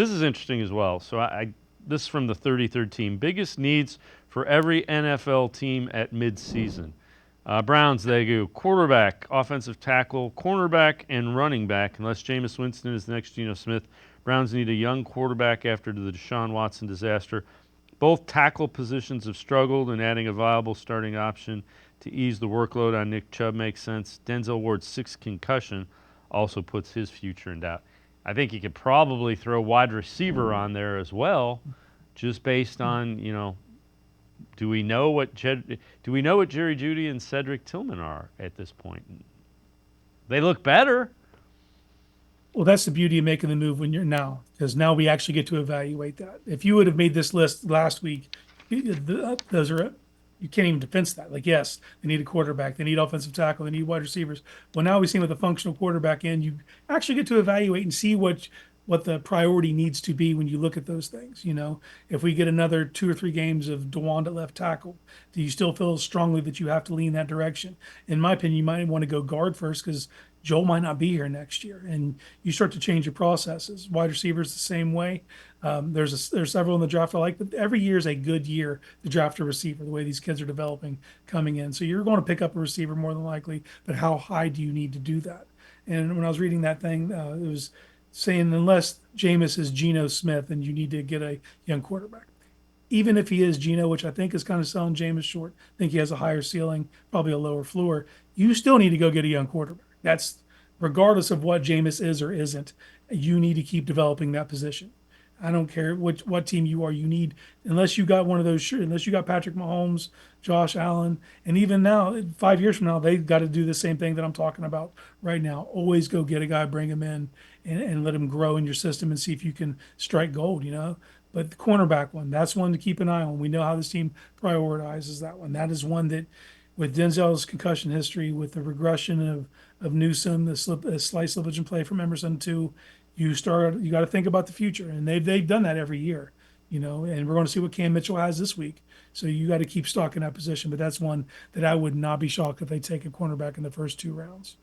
This is interesting as well. So this is from the 33rd team. Biggest needs for every NFL team at midseason. Browns, they go quarterback, offensive tackle, cornerback, and running back. Unless Jameis Winston is the next Geno Smith, Browns need a young quarterback after the Deshaun Watson disaster. Both tackle positions have struggled, and adding a viable starting option to ease the workload on Nick Chubb makes sense. Denzel Ward's 6th concussion also puts his future in doubt. I think you could probably throw wide receiver on there as well, just based on, do we know what Jerry Jeudy and Cedric Tillman are at this point? They look better. Well, that's the beauty of making the move when you're now, because now we actually get to evaluate that. If you would have made this list last week, those are you can't even defense that. Like, yes, they need a quarterback, they need offensive tackle, they need wide receivers. Well, now we see with a functional quarterback in, you actually get to evaluate and see what the priority needs to be when you look at those things. If we get another 2 or 3 games of DeWanda at left tackle, do you still feel strongly that you have to lean that direction? In my opinion, you might want to go guard first because Joel might not be here next year, and you start to change your processes. Wide receivers the same way. There's several in the draft I like, but every year is a good year to draft a receiver. The way these kids are developing coming in, so you're going to pick up a receiver more than likely. But how high do you need to do that? And when I was reading that thing, it was saying unless Jameis is Geno Smith, then you need to get a young quarterback. Even if he is Geno, which I think is kind of selling Jameis short, I think he has a higher ceiling, probably a lower floor. You still need to go get a young quarterback. That's regardless of what Jameis is or isn't. You need to keep developing that position. I don't care what team you are. You need, unless you got one of those, unless you got Patrick Mahomes, Josh Allen, and even now, 5 years from now, they've got to do the same thing that I'm talking about right now. Always go get a guy, bring him in, and let him grow in your system and see if you can strike gold. But the cornerback one, that's one to keep an eye on. We know how this team prioritizes that one. That is one that, with Denzel's concussion history, with the regression of Newsome, the slight slippage in play from Emerson too, you got to think about the future, and they've done that every year. And we're going to see what Cam Mitchell has this week. So you got to keep stock in that position. But that's one that I would not be shocked if they take a cornerback in the first 2 rounds.